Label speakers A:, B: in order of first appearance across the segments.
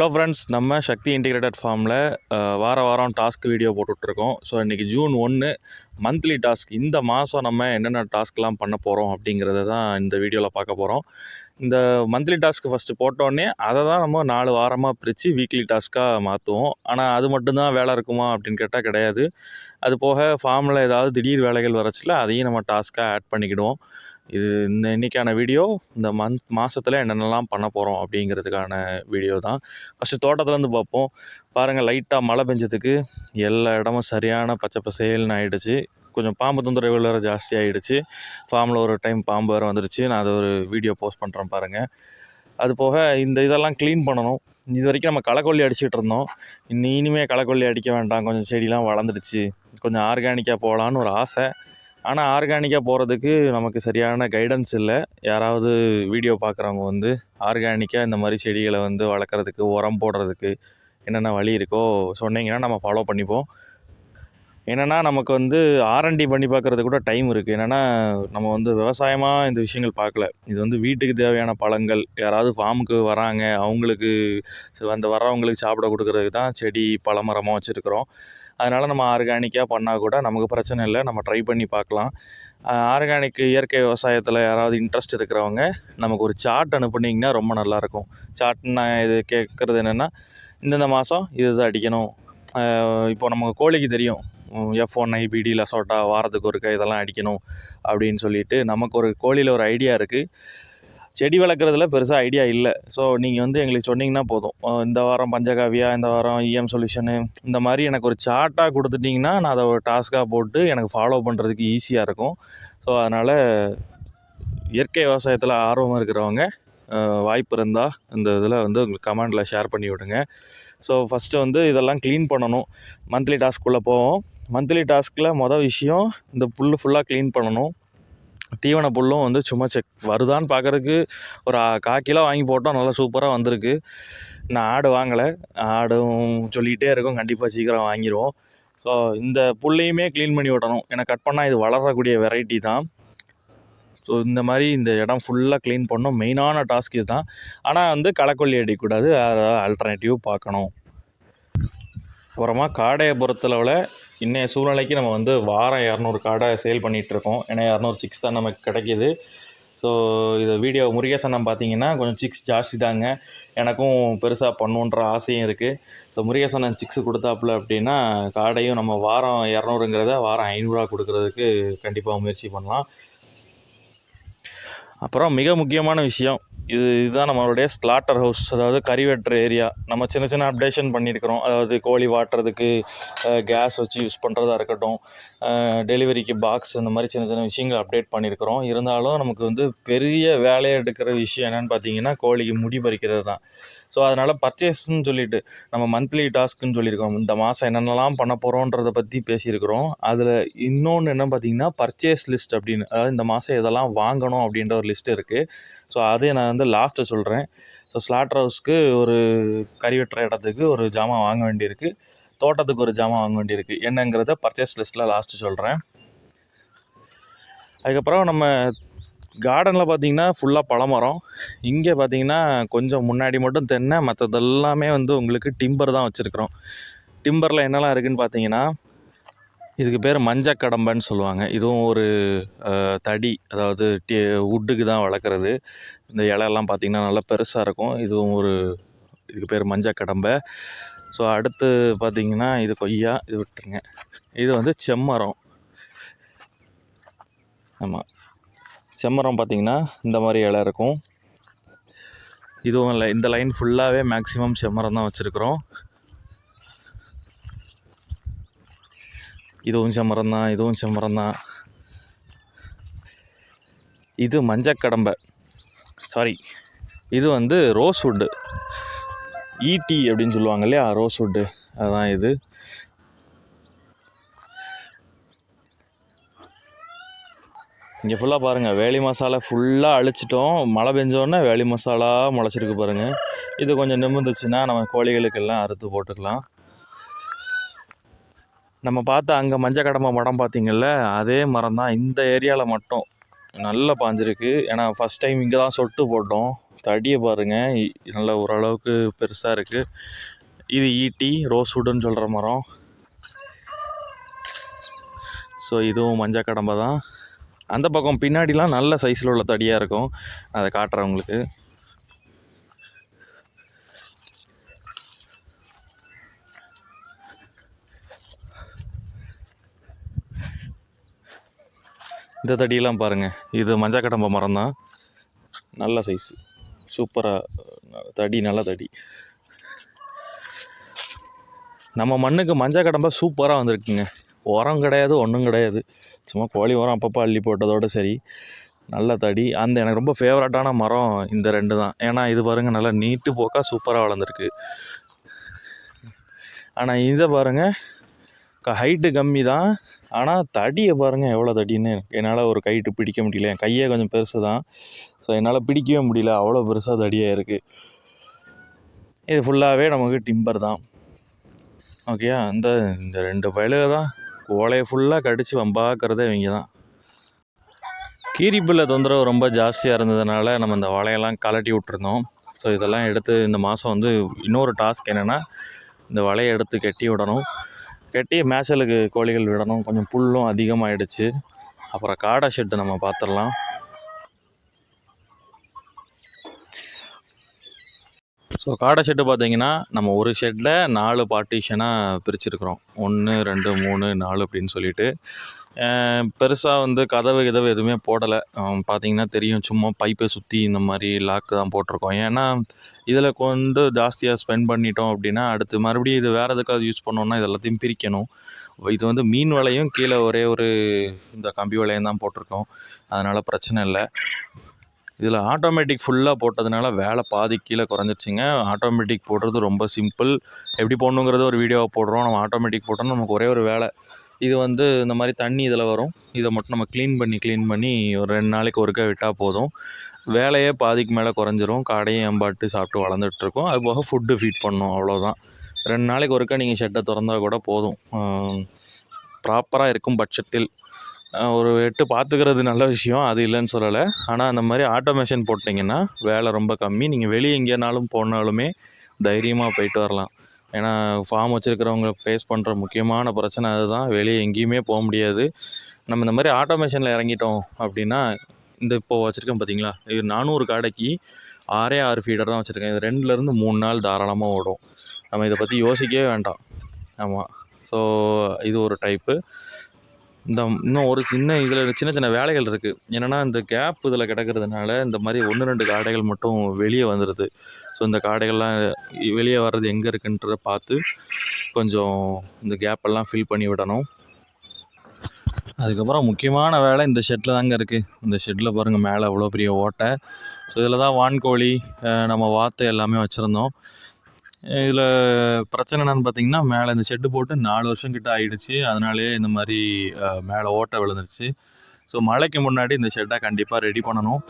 A: Hello friends, நம்ம சக்தி integrated ஃபார்மில் வாரம் டாஸ்க் வீடியோ போட்டுட்ருக்கோம். ஸோ இன்றைக்கி ஜூன் 1 மந்த்லி டாஸ்க். இந்த மாதம் நம்ம என்னென்ன டாஸ்க்லாம் பண்ண போகிறோம் அப்படிங்கிறத தான் இந்த வீடியோவில் பார்க்க போகிறோம். இந்த மந்த்லி டாஸ்க்கு ஃபஸ்ட்டு போட்டோடனே அதை தான் நம்ம 4 வாரமாக பிரித்து வீக்லி டாஸ்க்காக மாற்றுவோம். ஆனால் அது மட்டும்தான் வேலை இருக்குமா அப்படின்னு கேட்டால் கிடையாது. அது போக ஃபார்மில் ஏதாவது திடீர் வேலைகள் வரச்சில் அதையும் நம்ம டாஸ்க்காக ஆட் பண்ணிக்கிடுவோம். இது இன்றைக்கான வீடியோ இந்த மாதத்தில் என்னென்னலாம் பண்ண போகிறோம் அப்படிங்கிறதுக்கான வீடியோ தான். ஃபஸ்ட்டு தோட்டத்துலேருந்து பார்ப்போம். பாருங்கள், லைட்டாக மழை பெஞ்சதுக்கு எல்லா இடமும் சரியான பச்சை பசேல்னு ஆகிடுச்சு. கொஞ்சம் பாம்பு தொந்தரவுகள் வேறு ஜாஸ்தி ஆகிடுச்சு. ஃபார்மில் ஒரு டைம் பாம்பு வேறு வந்துடுச்சு. நான் அதை ஒரு வீடியோ போஸ்ட் பண்ணுறேன் பாருங்கள். அது போக இந்த இதெல்லாம் க்ளீன் பண்ணணும். இது வரைக்கும் நம்ம களைக்கொல்லி அடிச்சுட்டு இருந்தோம். இனிமேல் களைக்கொல்லி அடிக்க வேண்டாம், கொஞ்சம் செடிலாம் வளர்ந்துடுச்சு, கொஞ்சம் ஆர்கானிக்காக போகலான்னு ஒரு ஆசை. ஆனால் ஆர்கானிக்காக போகிறதுக்கு நமக்கு சரியான கைடன்ஸ் இல்லை. யாராவது வீடியோ பார்க்குறவங்க வந்து ஆர்கானிக்காக இந்த மாதிரி செடிகளை வந்து வளர்க்குறதுக்கு, உரம் போடுறதுக்கு என்னென்ன வழி இருக்கோ சொன்னீங்கன்னா நம்ம ஃபாலோ பண்ணிப்போம். என்னென்னா நமக்கு வந்து ஆர்என்டி பண்ணி பார்க்குறது கூட டைம் இருக்குது. என்னென்னா நம்ம வந்து விவசாயமாக இந்த விஷயங்கள் பார்க்கல. இது வந்து வீட்டுக்கு தேவையான பழங்கள், யாராவது ஃபார்முக்கு வராங்க அவங்களுக்கு அந்த வர்றவங்களுக்கு சாப்பிட கொடுக்குறதுக்கு தான் செடி பழமரமாக வச்சுருக்குறோம். அதனால் நம்ம ஆர்கானிக்காக பண்ணால் கூட நமக்கு பிரச்சனை இல்லை, நம்ம ட்ரை பண்ணி பார்க்கலாம். ஆர்கானிக் இயற்கை விவசாயத்தில் யாராவது இன்ட்ரெஸ்ட் இருக்கிறவங்க நமக்கு ஒரு சார்ட் அனுப்புனீங்கன்னா ரொம்ப நல்லாயிருக்கும். சார்ட் நான் இது கேட்குறது என்னென்னா, இந்தந்த மாதம் இது அடிக்கணும். இப்போ நமக்கு கோழிக்கு தெரியும், F1 IBD லசோட்டா வாரத்துக்கு ஒருக்க இதெல்லாம் அடிக்கணும் அப்படின்னு சொல்லிட்டு நமக்கு ஒரு கோழியில் ஒரு ஐடியா இருக்குது. செடி வளர்க்குறதுல பெருசாக ஐடியா இல்லை. ஸோ நீங்கள் வந்து எங்களுக்கு சொன்னிங்கன்னா போதும். இந்த வாரம் பஞ்சகாவியா, இந்த வாரம் இஎம் சொல்யூஷனு, இந்த மாதிரி எனக்கு ஒரு சார்ட்டாக கொடுத்துட்டிங்கன்னா நான் அதை ஒரு டாஸ்க்காக போட்டு எனக்கு ஃபாலோ பண்ணுறதுக்கு ஈஸியாக இருக்கும். ஸோ அதனால் இயற்கை விவசாயத்தில் ஆர்வமாக இருக்கிறவங்க வாய்ப்பு இருந்தால் இந்த இதில் வந்து உங்களுக்கு கமெண்டில் ஷேர் பண்ணி விடுங்க. ஸோ ஃபஸ்ட்டு வந்து இதெல்லாம் க்ளீன் பண்ணணும். மந்த்லி டாஸ்க்குள்ளே போவோம். மந்த்லி டாஸ்கில் மொதல் விஷயம் இந்த புல் ஃபுல்லாக க்ளீன் பண்ணணும். தீவன புல்லும் வந்து சும்மா செக் வருதான்னு பார்க்குறதுக்கு ஒரு 1/4 கிலோ வாங்கி போட்டோம், நல்லா சூப்பராக வந்திருக்கு. நான் ஆடு வாங்கலை, ஆடும் சொல்லிக்கிட்டே இருக்கோம், கண்டிப்பாக சீக்கிரம் வாங்கிடுவோம். ஸோ இந்த புல்லையுமே க்ளீன் பண்ணி விடணும். ஏன்னா கட் பண்ணால் இது வளரக்கூடிய வெரைட்டி தான். ஸோ இந்த மாதிரி இந்த இடம் ஃபுல்லாக க்ளீன் பண்ணணும். மெயினான டாஸ்க் இது தான். ஆனால் வந்து களைக்கொல்லி அடிக்கக்கூடாது, வேறு ஆல்டர்னேட்டிவ் பார்க்கணும். அப்புறமா காடையை பொறுத்தளவில் இன்றைய சூழ்நிலைக்கு நம்ம வந்து வாரம் 200 காடை சேல் பண்ணிகிட்ருக்கோம். ஏன்னா 200 சிக்ஸ் தான் நமக்கு கிடைக்கிது. ஸோ இதை வீடியோ முருகேசனம் பார்த்தீங்கன்னா கொஞ்சம் சிக்ஸ் ஜாஸ்தி தாங்க. எனக்கும் பெருசாக பண்ணுன்ற ஆசையும் இருக்குது. ஸோ முருகேசனம் சிக்ஸு கொடுத்தாப்புல அப்படின்னா காடையும் நம்ம வாரம் 200ங்கிறத வாரம் 500 கொடுக்கறதுக்கு கண்டிப்பாக முயற்சி பண்ணலாம். அப்புறம் மிக முக்கியமான விஷயம், இதுதான் நம்மளுடைய ஸ்லாட்டர் ஹவுஸ், அதாவது கறி வெட்டுற ஏரியா. நம்ம சின்ன சின்ன அப்டேஷன் பண்ணியிருக்கிறோம். அதாவது கோழி வாட்டுறதுக்கு கேஸ் வச்சு யூஸ் பண்ணுறதா இருக்கட்டும், டெலிவரிக்கு பாக்ஸ், இந்த மாதிரி சின்ன சின்ன விஷயங்கள் அப்டேட் பண்ணியிருக்கிறோம். இருந்தாலும் நமக்கு வந்து பெரிய வேலையை எடுக்கிற விஷயம் என்னென்னு பார்த்தீங்கன்னா கோழிக்கு முடி பறிக்கிறது தான். ஸோ அதனால் பர்ச்சேஸ்ன்னு சொல்லிவிட்டு நம்ம மந்த்லி டாஸ்க்குன்னு சொல்லியிருக்கோம். இந்த மாதம் என்னென்னலாம் பண்ண போகிறோன்றதை பற்றி பேசியிருக்கிறோம். அதில் இன்னொன்று என்ன பார்த்திங்கன்னா பர்ச்சேஸ் லிஸ்ட் அப்படின்னு, அதாவது இந்த மாதம் இதெல்லாம் வாங்கணும் அப்படின்ற ஒரு லிஸ்ட் இருக்குது. ஸோ அதையும் நான் வந்து லாஸ்ட்டு சொல்கிறேன். ஸோ ஸ்லாட்டர் ஹவுஸ்க்கு ஒரு கறி வெட்டுற இடத்துக்கு ஒரு ஜாமான் வாங்க வேண்டியிருக்கு, தோட்டத்துக்கு ஒரு ஜாமான் வாங்க வேண்டியிருக்கு. என்னங்கிறத பர்ச்சேஸ் லிஸ்ட்டில் லாஸ்ட்டு சொல்கிறேன். அதுக்கப்புறம் நம்ம கார்டனில் பார்த்திங்கன்னா ஃபுல்லாக பழமரம். இங்கே பார்த்திங்கன்னா கொஞ்சம் முன்னாடி மட்டும் தென்னை, மற்றதெல்லாமே வந்து உங்களுக்கு டிம்பர் தான் வச்சுருக்குறோம். டிம்பரில் என்னெல்லாம் இருக்குதுன்னு பார்த்தீங்கன்னா, இதுக்கு பேர் மஞ்சக்கடம்பைன்னு சொல்லுவாங்க. இதுவும் ஒரு தடி, அதாவது வுட்டுக்கு தான் வளர்க்குறது. இந்த இலையெல்லாம் பார்த்திங்கன்னா நல்லா பெருசாக இருக்கும். இதுவும் ஒரு இதுக்கு பேர் மஞ்சக்கடம்பை. ஸோ அடுத்து பார்த்திங்கன்னா இது கொய்யா, இது விட்டுருங்க. இது வந்து செம்மரம். ஆமாம், செம்மரம் பார்த்திங்கன்னா இந்த மாதிரி இலை இருக்கும். இதுவும் இல்லை, இந்த லைன் ஃபுல்லாகவே மேக்ஸிமம் செம்மரம் தான் வச்சுருக்குறோம். இதுவும் செம்மரம் தான், இதுவும் செம்மரம் தான். இது மஞ்சக்கடம்பை, சாரி, இது வந்து ரோஸ்வுட்டு, ஈட்டி அப்படின்னு சொல்லுவாங்க இல்லையா, ரோஸ்வுட்டு, அதுதான் இது. இங்கே ஃபுல்லாக பாருங்கள், வேலி மசாலா ஃபுல்லாக அழிச்சிட்டோம். மழை பெஞ்சோடனே வேலி மசாலா முளைச்சிருக்கு பாருங்கள். இது கொஞ்சம் நிமிர்ந்துச்சுன்னா நம்ம கோழிகளுக்கெல்லாம் அறுத்து போட்டுக்கலாம். நம்ம பார்த்த அங்கே மஞ்சக்கடம்பை மரம் பார்த்திங்கள்ல, அதே மரம் தான் இந்த ஏரியாவில் மட்டும் நல்லா பாஞ்சிருக்கு. ஏன்னா ஃபஸ்ட் டைம் இங்கே தான் சொட்டு போட்டோம். தடியை பாருங்கள், நல்லா ஓரளவுக்கு பெருசாக இருக்குது. இது ஈட்டி ரோஸ்வுட்டுன்னு சொல்கிற மரம். ஸோ இதுவும் மஞ்சள் கடம்பை தான். அந்த பக்கம் பின்னாடிலாம் நல்ல சைஸில் உள்ள தடியாக இருக்கும், அதை காட்டுறேன் உங்களுக்கு. இந்த தடியெல்லாம் பாருங்கள், இது மஞ்சள் கடம்பை மரம் தான். நல்ல சைஸு, சூப்பராக தடி, நல்ல தடி. நம்ம மண்ணுக்கு மஞ்சள் கடம்பை சூப்பராக வந்திருக்குங்க. உரம் கிடையாது, ஒன்றும் கிடையாது, சும்மா கோழி உரம் அப்பப்போ அள்ளி போட்டதோடு சரி. நல்ல தடி. எனக்கு ரொம்ப ஃபேவரட்டான மரம் இந்த 2 தான். ஏன்னா இது பாருங்கள், நல்லா நீட்டு போக்காக சூப்பராக வளர்ந்துருக்கு. ஆனால் இதை பாருங்கள், ஹைட்டு கம்மி தான், ஆனால் தடியை பாருங்கள் எவ்வளோ தடின்னு. என்னால் ஒரு கைட்டு பிடிக்க முடியல, என் கையே கொஞ்சம் பெருசு தான். ஸோ என்னால் பிடிக்கவே முடியல, அவ்வளோ பெருசாக தடியாக இருக்குது. இது ஃபுல்லாகவே நமக்கு டிம்பர் தான். ஓகேயா. இந்த 2 பயலுக தான் ஓலையை ஃபுல்லாக கடித்து வம்பாக்கிறதே இவங்க தான். கீரிப்புள்ள தொந்தரவு ரொம்ப ஜாஸ்தியாக இருந்ததுனால நம்ம இந்த வலையெல்லாம் கலட்டி விட்டுருந்தோம். ஸோ இதெல்லாம் எடுத்து இந்த மாதம் வந்து இன்னொரு டாஸ்க் என்னென்னா, இந்த வலையை எடுத்து கட்டி விடணும். கட்டி மேய்ச்சலுக்கு கோழிகள் விடணும். கொஞ்சம் புல்லும் அதிகமாகிடுச்சு. அப்புறம் காடை ஷெட்டு நம்ம பார்த்துடலாம். ஸோ காடை ஷெட்டு பார்த்தீங்கன்னா, நம்ம ஒரு ஷெட்டில் 4 பார்ட்டிஷனாக பிரிச்சுருக்குறோம். 1, 2, 3, 4 அப்படின்னு சொல்லிட்டு. பெருசாக வந்து கதவு எதுவுமே போடலை. பார்த்தீங்கன்னா தெரியும், சும்மா பைப்பை சுற்றி இந்த மாதிரி லாக்கு தான் போட்டிருக்கோம். ஏன்னா இதில் கொண்டு ஜாஸ்தியாக ஸ்பெண்ட் பண்ணிட்டோம் அப்படின்னா, அடுத்து மறுபடியும் இது வேறு எதுக்காவது யூஸ் பண்ணோன்னா இது எல்லாத்தையும் பிரிக்கணும். இது வந்து மீன் வலையும் கீழே ஒரே ஒரு இந்த கம்பி வலையும் தான் போட்டிருக்கோம், அதனால் பிரச்சனை இல்லை. இதில் ஆட்டோமேட்டிக் ஃபுல்லாக போட்டதுனால வேலை பாதி கீழே குறைஞ்சிருச்சுங்க. ஆட்டோமேட்டிக் போடுறது ரொம்ப சிம்பிள். எப்படி போடணுங்கிறது ஒரு வீடியோவை போடுறோம். நம்ம ஆட்டோமேட்டிக் போட்டோம்னா நமக்கு ஒரே ஒரு வேலை. இது வந்து இந்த மாதிரி தண்ணி இதில் வரும், இதை மட்டும் நம்ம க்ளீன் பண்ணி ஒரு 2 நாளைக்கு ஒருக்கா விட்டால் போதும். வேலையே பாதிக்கு மேலே குறைஞ்சிரும். காடையும் ஏம்பாட்டு சாப்பிட்டு வளர்ந்துட்டுருக்கோம். அது போக ஃபுட்டு ஃபீட் பண்ணணும், அவ்வளோதான். 2 நாளைக்கு ஒருக்கா நீங்கள் ஷெட்டை திறந்தால் கூட போதும். ப்ராப்பராக இருக்கும் பட்சத்தில் ஒரு 8 பார்த்துக்கிறது நல்ல விஷயம், அது இல்லைன்னு சொல்லலை. ஆனால் அந்த மாதிரி ஆட்டோமேஷன் போட்டிங்கன்னா வேலை ரொம்ப கம்மி. நீங்கள் வெளியே எங்கேனாலும் போனாலுமே தைரியமாக போயிட்டு வரலாம். ஏன்னா ஃபார்ம் வச்சுருக்கிறவங்க ஃபேஸ் பண்ணுற முக்கியமான பிரச்சனை அதுதான். வெளியே எங்கேயுமே போக முடியாது. நம்ம இந்த மாதிரி ஆட்டோமேஷனில் இறங்கிட்டோம் அப்படின்னா, இந்த இப்போது வச்சுருக்கேன் பார்த்தீங்களா, இது 400 காடைக்கு 6 ஃபீடர் தான் வச்சுருக்கேன். இது 2லேருந்து 3 நாள் தாராளமாக ஓடும். நம்ம இதை பற்றி யோசிக்கவே வேண்டாம். ஆமாம். ஸோ இது ஒரு டைப்பு. இன்னும் ஒரு இதில் சின்ன வேலைகள் இருக்குது. என்னென்னா, இந்த கேப் இதில் கிடக்கிறதுனால இந்த மாதிரி 1, 2 காடைகள் மட்டும் வெளியே வந்துடுது. ஸோ இந்த காடைகள்லாம் வெளியே வர்றது எங்கே இருக்குன்றத பார்த்து கொஞ்சம் இந்த கேப்பெல்லாம் ஃபில் பண்ணி விடணும். அதுக்கப்புறம் முக்கியமான வேலை இந்த ஷெட்டில் தாங்க இருக்குது. இந்த ஷெட்டில் பாருங்கள், மேலே அவ்வளோ பெரிய ஓட்டை. ஸோ இதில் தான் வான்கோழி, நம்ம வாத்து எல்லாமே வச்சுருந்தோம். இதில் பிரச்சனை என்னென்னு பார்த்தீங்கன்னா, மேலே இந்த ஷெட்டு போட்டு 4 வருஷம் கிட்ட ஆகிடுச்சு. அதனாலேயே இந்த மாதிரி மேலே ஓட்டை விழுந்துருச்சு. ஸோ மழைக்கு முன்னாடி இந்த ஷெட்டை கண்டிப்பாக ரெடி பண்ணணும்.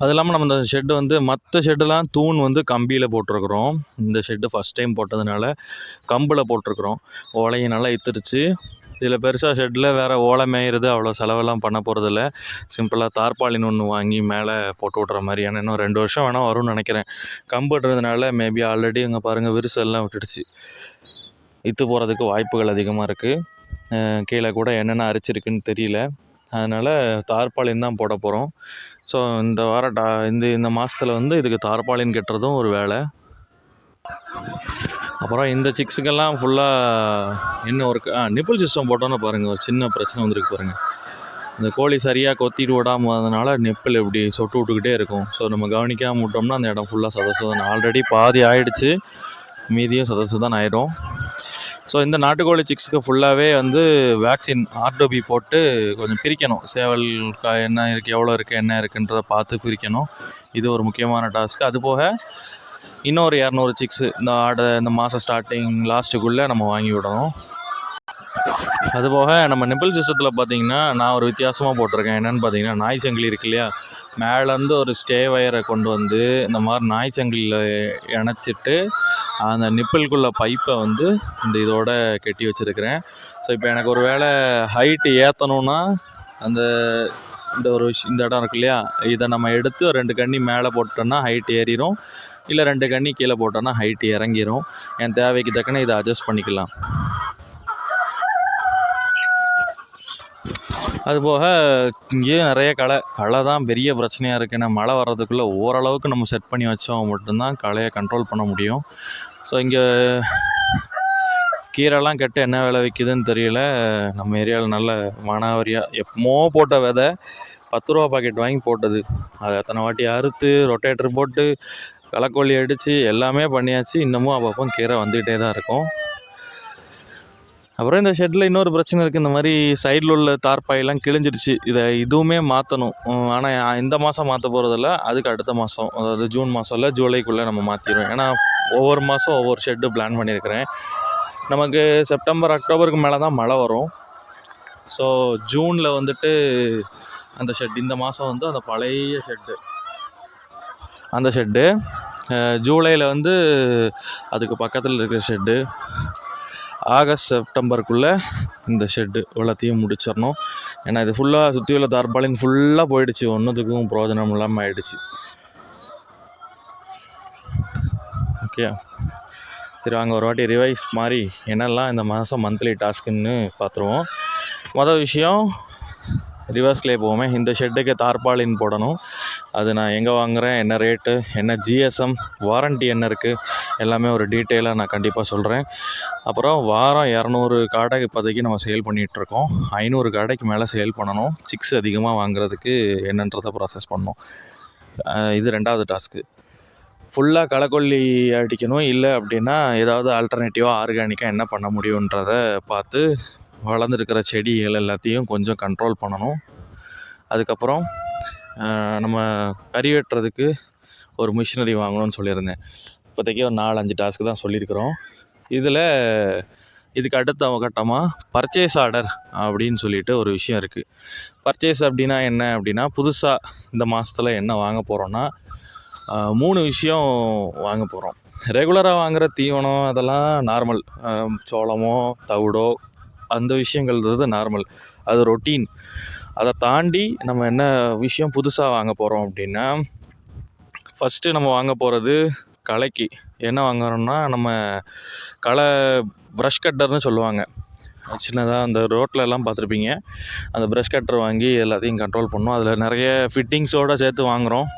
A: அது இல்லாமல் நம்ம இந்த ஷெட்டு வந்து மற்ற ஷெட்டெலாம் தூண் வந்து கம்பியில் போட்டிருக்குறோம். இந்த ஷெட்டு ஃபஸ்ட் டைம் போட்டதுனால கம்பில் போட்டிருக்குறோம். ஓலையை நல்லா இழுத்துருச்சு. இதில் பெருசாக ஷெட்டில் வேறு ஓலை மேயிறது அவ்வளோ செலவெல்லாம் பண்ண போகிறதில்ல. சிம்பிளாக தார்பாலின் ஒன்று வாங்கி மேலே போட்டு விட்ற மாதிரி. ஏன்னா இன்னும் 2 வருஷம் வேணால் வரும்னு நினைக்கிறேன். கம்புன்றதுனால மேபி ஆல்ரெடி அங்கே பாருங்கள் விரிசல்லாம் விட்டுடுச்சு. இத்து போகிறதுக்கு வாய்ப்புகள் அதிகமாக இருக்குது. கீழே கூட என்னென்ன அரிச்சிருக்குன்னு தெரியல. அதனால் தார்பாலின் தான் போட போகிறோம். ஸோ இந்த வாரம் இந்த மாதத்தில் வந்து இதுக்கு தார்பாலின் கட்டுறதும் ஒரு வேலை. அப்புறம் இந்த சிக்ஸுக்கெல்லாம் ஃபுல்லாக என்ன ஒரு நிப்பிள் சிஸ்டம் போட்டோன்னு பாருங்கள், ஒரு சின்ன பிரச்சனை வந்துருக்கு பாருங்கள். இந்த கோழி சரியாக கொத்திட்டு விடாமல் அதனால நிப்பிள் இப்படி சொட்டு விட்டுக்கிட்டே இருக்கும். ஸோ நம்ம கவனிக்காமல் விட்டோம்னா அந்த இடம் ஃபுல்லாக சதசதன். ஆல்ரெடி பாதி ஆகிடுச்சு, மீதியும் சதசதன் ஆகிடும். ஸோ இந்த நாட்டுக்கோழி சிக்ஸுக்கு ஃபுல்லாகவே வந்து வேக்சின் ஆர்டோபி போட்டு கொஞ்சம் பிரிக்கணும். சேவல் என்ன இருக்குது, எவ்வளோ இருக்குது, என்ன இருக்குன்றதை பார்த்து பிரிக்கணும். இது ஒரு முக்கியமான டாஸ்க்கு. அது போக இன்னொரு 200 சிக்ஸு இந்த மாதம் ஸ்டார்டிங் லாஸ்ட்டுக்குள்ளே நம்ம வாங்கி விடணும். அதுபோக நம்ம நிப்பிள் சிஸ்டத்தில் பார்த்திங்கன்னா, நான் ஒரு வித்தியாசமாக போட்டிருக்கேன். என்னென்னு பார்த்தீங்கன்னா, நாய் சங்கிலி இருக்கு இல்லையா, மேலேருந்து ஒரு ஸ்டே வயரை கொண்டு வந்து இந்த மாதிரி நாய் சங்கிலியில் இணைச்சிட்டு அந்த நிப்பிள்குள்ளே பைப்பை வந்து இந்த இதோட கட்டி வச்சுருக்கிறேன். ஸோ இப்போ எனக்கு ஒரு வேளை ஹைட்டு ஏற்றணுன்னா அந்த இந்த இடம் இருக்கு இல்லையா, இதை நம்ம எடுத்து 2 கண்ணி மேலே போட்டோன்னா ஹைட் ஏறிடும், இல்லை 2 கண்ணி கீழே போட்டோன்னா ஹைட் இறங்கிரும். என் தேவைக்கு தக்கன இதை அட்ஜஸ்ட் பண்ணிக்கலாம். அதுபோக இங்கேயும் நிறைய களை தான் பெரிய பிரச்சனையாக இருக்குது. ஏன்னா மழை வர்றதுக்குள்ளே ஓரளவுக்கு நம்ம செட் பண்ணி வச்சோம் மட்டும்தான் களையை கண்ட்ரோல் பண்ண முடியும். ஸோ இங்கே கீரைலாம் கெட்டு என்ன விலை விற்கிதுன்னு தெரியல. நம்ம ஏரியாவில் நல்ல மானாவாரியாக எப்பமோ போட்ட விதை 10 ரூபா பாக்கெட் வாங்கி போட்டது, அதை எத்தனை வாட்டி அறுத்து ரொட்டேட்டர் போட்டு களைக்கொல்லி அடித்து எல்லாமே பண்ணியாச்சு. இன்னமும் அப்பப்போ கீரை வந்துக்கிட்டே தான் இருக்கும். அப்புறம் இந்த ஷெட்டில் இன்னொரு பிரச்சனை இருக்குது. இந்த மாதிரி சைடில் உள்ள தார்பாயெல்லாம் கிழிஞ்சிருச்சு. இதுவுமே மாற்றணும். ஆனால் இந்த மாதம் மாற்ற போகிறதில்ல, அதுக்கு அடுத்த மாதம், அதாவது ஜூன் மாதம் இல்லை ஜூலைக்குள்ளே நம்ம மாற்றிடுவோம். ஏன்னா ஒவ்வொரு மாதம் ஒவ்வொரு ஷெட்டு பிளான் பண்ணியிருக்கிறேன். நமக்கு செப்டம்பர் அக்டோபருக்கு மேலே தான் மழை வரும். ஸோ ஜூனில் வந்துட்டு அந்த ஷெட், இந்த மாதம் வந்து அந்த பழைய ஷெட்டு, அந்த ஷெட்டு ஜூலையில் வந்து அதுக்கு பக்கத்தில் இருக்கிற ஷெட்டு, ஆகஸ்ட் செப்டம்பருக்குள்ளே இந்த ஷெட்டு எல்லாத்தையும் முடிச்சிடணும். ஏன்னா இது ஃபுல்லாக சுற்றி உள்ள தார்பாலின் ஃபுல்லாக போயிடுச்சு, ஒன்றுத்துக்கும் பிரயோஜனம் இல்லாமல் ஆயிடுச்சு. ஓகே, சரி வாங்க ஒரு வாட்டி ரிவைஸ் மாதிரி என்னெல்லாம் இந்த மாதம் மந்த்லி டாஸ்க்குன்னு பார்த்துருவோம். மொதல் விஷயம், ரிவர்ஸ்லேயே போவோமே. இந்த ஷெட்டுக்கு தார்பாலின் போடணும். அது நான் எங்கே வாங்குகிறேன், என்ன ரேட்டு, என்ன ஜிஎஸ்எம், வாரண்ட்டி என்ன இருக்குது, எல்லாமே ஒரு டீட்டெயிலாக நான் கண்டிப்பாக சொல்கிறேன். அப்புறம் வாரம் 200 காடை இப்போதைக்கு நம்ம சேல் பண்ணிகிட்ருக்கோம். 500 காடைக்கு மேலே சேல் பண்ணணும். சிக்ஸ் அதிகமாக வாங்குறதுக்கு என்னன்றதை ப்ராசஸ் பண்ணணும். இது 2வது டாஸ்க்கு. ஃபுல்லாக களைக்கொல்லி அடிக்கணும். இல்லை அப்படின்னா ஏதாவது ஆல்டர்னேட்டிவாக ஆர்கானிக்காக என்ன பண்ண முடியுன்றதை பார்த்து வளர்ந்துருக்கிற செடிகள் எல்லாத்தையும் கொஞ்சம் கண்ட்ரோல் பண்ணணும். அதுக்கப்புறம் நம்ம கறி வெட்டுறதுக்கு ஒரு மிஷினரி வாங்கணும்னு சொல்லியிருந்தேன். இப்போதைக்கு ஒரு 4-5 டாஸ்க்கு தான் சொல்லியிருக்கிறோம். இதுக்கு அடுத்த கட்டமாக பர்ச்சேஸ் ஆர்டர் அப்படின்னு சொல்லிட்டு ஒரு விஷயம் இருக்குது. பர்ச்சேஸ் அப்படின்னா என்ன அப்படின்னா, புதுசாக இந்த மாதத்தில் என்ன வாங்க போகிறோன்னா 3 விஷயம் வாங்க போகிறோம். ரெகுலராக வாங்குகிற தீவனம் அதெல்லாம் நார்மல், சோளமோ தவிடோ அந்த விஷயங்கள்ன்றது நார்மல், அது ரொட்டீன். அதை தாண்டி நம்ம என்ன விஷயம் புதுசாக வாங்க போகிறோம் அப்படின்னா, ஃபஸ்ட்டு நம்ம வாங்க போகிறது களைக்கு என்ன வாங்குறோம்னா, நம்ம களை ப்ரஷ் கட்டர்னு சொல்லுவாங்க, சின்னதாக அந்த ரோட்டில் எல்லாம் பார்த்துருப்பீங்க. அந்த ப்ரஷ் கட்டர் வாங்கி எல்லாத்தையும் கண்ட்ரோல் பண்ணோம். அதில் நிறைய ஃபிட்டிங்ஸோடு சேர்த்து வாங்குகிறோம்.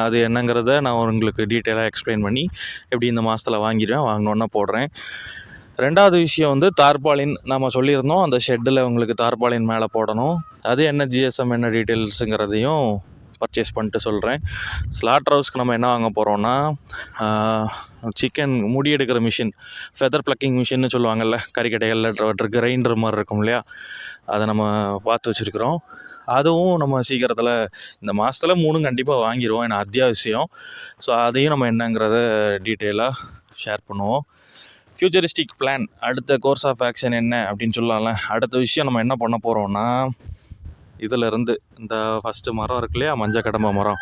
A: அது என்னங்கிறத நான் உங்களுக்கு டீட்டெயிலாக எக்ஸ்பிளைன் பண்ணி எப்படி இந்த மாதத்தில் வாங்கினோன்னா போடுறேன். 2வது விஷயம் வந்து தார்பாலின். நம்ம சொல்லியிருந்தோம் அந்த ஷெட்டில் உங்களுக்கு தார்பாலின் மேலே போடணும். அது என்ன ஜிஎஸ்எம் என்ன டீட்டெயில்ஸுங்கிறதையும் பர்ச்சேஸ் பண்ணிட்டு சொல்கிறேன். ஸ்லாட்டர் ஹவுஸ்க்கு நம்ம என்ன வாங்க போகிறோன்னா, சிக்கன் முடி எடுக்கிற மிஷின், ஃபெதர் ப்ளக்கிங் மிஷின்னு சொல்லுவாங்கள்ல, கறிக்கடைகளில் கிரைண்டர் மாதிரி இருக்கும் இல்லையா, அதை நம்ம பார்த்து வச்சுருக்குறோம். அதுவும் நம்ம சீக்கிரத்தில் இந்த மாதத்தில் 3 கண்டிப்பாக வாங்கிடுவோம், ஏன்னா அத்தியாவசியம். ஸோ அதையும் நம்ம என்னங்கிறத டீட்டெயிலாக ஷேர் பண்ணுவோம். ஃப்யூச்சரிஸ்டிக் பிளான், அடுத்த கோர்ஸ் ஆஃப் ஆக்ஷன் என்ன அப்படின்னு சொல்லலாம்ல. அடுத்த விஷயம் நம்ம என்ன பண்ண போகிறோன்னா, இதிலேருந்து இந்த ஃபஸ்ட்டு மரம் இருக்கு இல்லையா, மஞ்சள் கடம்பை மரம்,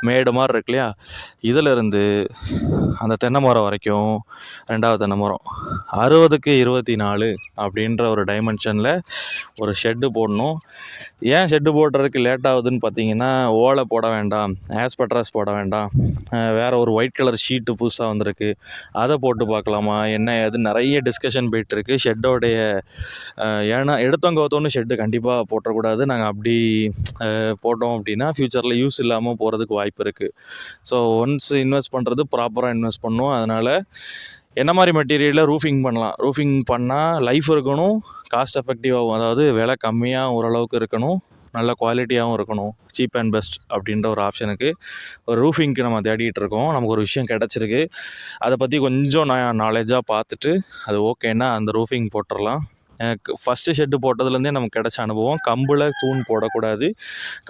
A: மேடு மாதிரி இருக்கு இல்லையா, இதிலேருந்து அந்த தென்னை மரம் வரைக்கும் 2வது தென்னை மரம் 60க்கு 24 அப்படின்ற ஒரு டைமென்ஷனில் ஒரு ஷெட்டு போடணும். ஏன் ஷெட்டு போடுறதுக்கு லேட் ஆகுதுன்னு பார்த்தீங்கன்னா, ஓலை போட வேண்டாம், ஆஸ்பெட்ராஸ் போட வேண்டாம், வேறு ஒரு ஒயிட் கலர் ஷீட்டு புதுசாக வந்திருக்கு, அதை போட்டு பார்க்கலாமா என்ன ஏது நிறைய டிஸ்கஷன் போயிட்டுருக்கு ஷெட்டோடைய. ஏன்னா எடுத்தவங்க ஷெட்டு கண்டிப்பாக போட்டக்கூடாது. நாங்கள் அப்படி போட்டோம் அப்படின்னா ஃப்யூச்சரில் யூஸ் இல்லாமல் போகிறதுக்கு வாய்ப்பு இருக்குது. ஸோ ஒன்ஸ் இன்வெஸ்ட் பண்ணுறது ப்ராப்பராக இன்வெஸ்ட் பண்ணுவோம். அதனால் என்ன மாதிரி மெட்டீரியலில் ரூஃபிங் பண்ணலாம், ரூஃபிங் பண்ணால் லைஃப் இருக்கணும், காஸ்ட் எஃபெக்டிவாகவும், அதாவது விலை கம்மியாக ஓரளவுக்கு இருக்கணும், நல்ல குவாலிட்டியாகவும் இருக்கணும், சீப் அண்ட் பெஸ்ட் அப்படின்ற ஒரு ஆப்ஷனுக்கு ஒரு ரூஃபிங்க்கு நம்ம தேடிகிட்டு இருக்கோம். நமக்கு ஒரு விஷயம் கிடச்சிருக்கு, அதை பற்றி கொஞ்சம் நாலேஜாக பார்த்துட்டு அது ஓகேன்னா அந்த ரூஃபிங் போட்டுடலாம். ஃபஸ்ட்டு ஷெட்டு போட்டதுலேருந்தே நமக்கு கிடச்ச அனுபவம், கம்பில் தூண் போடக்கூடாது,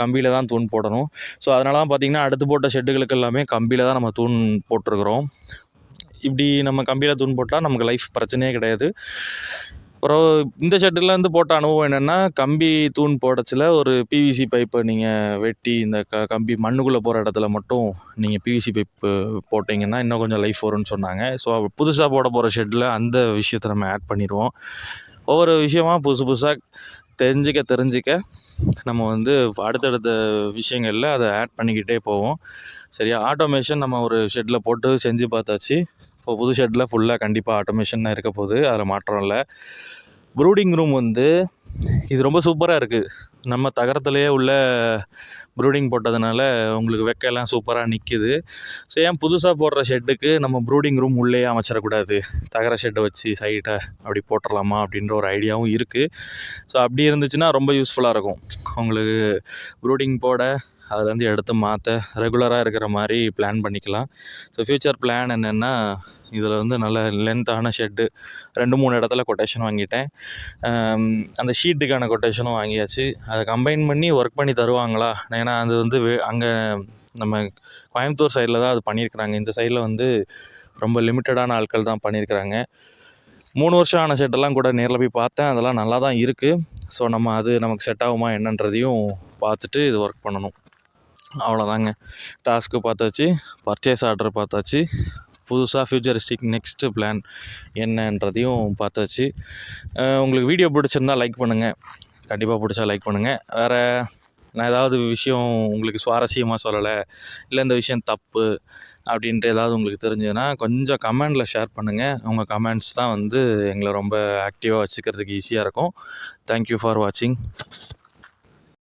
A: கம்பியில் தான் தூண் போடணும். ஸோ அதனால தான் பார்த்திங்கன்னா அடுத்து போட்ட ஷெட்டுகளுக்கு எல்லாமே கம்பியில் தான் நம்ம தூண் போட்டிருக்கிறோம். இப்படி நம்ம கம்பியில் தூண் போட்டால் நமக்கு லைஃப் பிரச்சனையே கிடையாது. அப்புறம் இந்த ஷெட்டுலேருந்து போட்ட அனுபவம் என்னென்னா, கம்பி தூண் போடச்சில் ஒரு பிவிசி பைப்பை நீங்கள் வெட்டி இந்த கம்பி மண்ணுக்குள்ளே போகிற இடத்துல மட்டும் நீங்கள் பிவிசி பைப்பு போட்டிங்கன்னா இன்னும் கொஞ்சம் லைஃப் வரும்னு சொன்னாங்க. ஸோ புதுசாக போட போகிற ஷெட்டில் அந்த விஷயத்தை நம்ம ஆட் பண்ணிடுவோம். ஒவ்வொரு விஷயமாக புதுசாக தெரிஞ்சிக்க நம்ம வந்து அடுத்தடுத்த விஷயங்களில் அதை ஆட் பண்ணிக்கிட்டே போவோம். சரியா? ஆட்டோமேஷன் நம்ம ஒரு ஷெட்டில் போட்டு செஞ்சு பார்த்தாச்சு. இப்போ புது ஷெட்டில் ஃபுல்லாக கண்டிப்பாக ஆட்டோமேஷன் தான் இருக்க போகுது, அதில் மாற்றம் இல்லை. ப்ரூடிங் ரூம் வந்து இது ரொம்ப சூப்பராக இருக்குது. நம்ம தகரத்துலேயே உள்ள ப்ரூடிங் போட்டதுனால உங்களுக்கு வெக்கையெல்லாம் சூப்பராக நிற்கிது. ஸோ ஏன் புதுசாக போடுற ஷெட்டுக்கு நம்ம ப்ரூடிங் ரூம் உள்ளே அமைச்சிடக்கூடாது, தகர ஷெட்டை வச்சு சைட்டை அப்படி போட்டுடலாமா அப்படின்ற ஒரு ஐடியாவும் இருக்குது. ஸோ அப்படி இருந்துச்சுன்னா ரொம்ப யூஸ்ஃபுல்லாக இருக்கும். உங்களுக்கு ப்ரூடிங் போட அதுலேருந்து எடுத்து மாற்ற ரெகுலராக இருக்கிற மாதிரி பிளான் பண்ணிக்கலாம். ஸோ ஃப்யூச்சர் பிளான் என்னென்னா, இதில் வந்து நல்ல லென்த்தான ஷெட்டு 2-3 இடத்துல கொட்டேஷன் வாங்கிட்டேன். அந்த ஷீட்டுக்கான கொட்டேஷனும் வாங்கியாச்சு. அதை கம்பைன் பண்ணி ஒர்க் பண்ணி தருவாங்களா? ஏன்னா அது வந்து அங்கே நம்ம கோயம்புத்தூர் சைடில் தான் அது பண்ணியிருக்கிறாங்க. இந்த சைடில் வந்து ரொம்ப லிமிட்டடான ஆட்கள் தான் பண்ணியிருக்கிறாங்க. 3 வருஷம் ஆன ஷெட்டெல்லாம் கூட நேரில் போய் பார்த்தேன். அதெல்லாம் நல்லா தான் இருக்குது. ஸோ நம்ம அது நமக்கு செட் ஆகுமா என்னன்றதையும் பார்த்துட்டு இது ஒர்க் பண்ணணும். அவ்வளோதாங்க. டாஸ்க்கு பார்த்தாச்சு, பர்ச்சேஸ் ஆர்டர் பார்த்தாச்சு, புதுசாக ஃப்யூச்சரிஸ்டிக் நெக்ஸ்ட்டு பிளான் என்னன்றதையும் பார்த்தாச்சு. உங்களுக்கு வீடியோ பிடிச்சிருந்தா லைக் பண்ணுங்கள். கண்டிப்பாக பிடிச்சா லைக் பண்ணுங்கள். வேறு நான் ஏதாவது விஷயம் உங்களுக்கு சுவாரஸ்யமாக சொல்லலை, இல்லை இந்த விஷயம் தப்பு அப்படின்ட்டு ஏதாவது உங்களுக்கு தெரிஞ்சதுன்னா கொஞ்சம் கமெண்டில் ஷேர் பண்ணுங்கள். உங்கள் கமெண்ட்ஸ் தான் வந்து எங்களை ரொம்ப ஆக்டிவாக வச்சுக்கிறதுக்கு ஈஸியாக இருக்கும். தேங்க்யூ ஃபார் வாட்சிங்.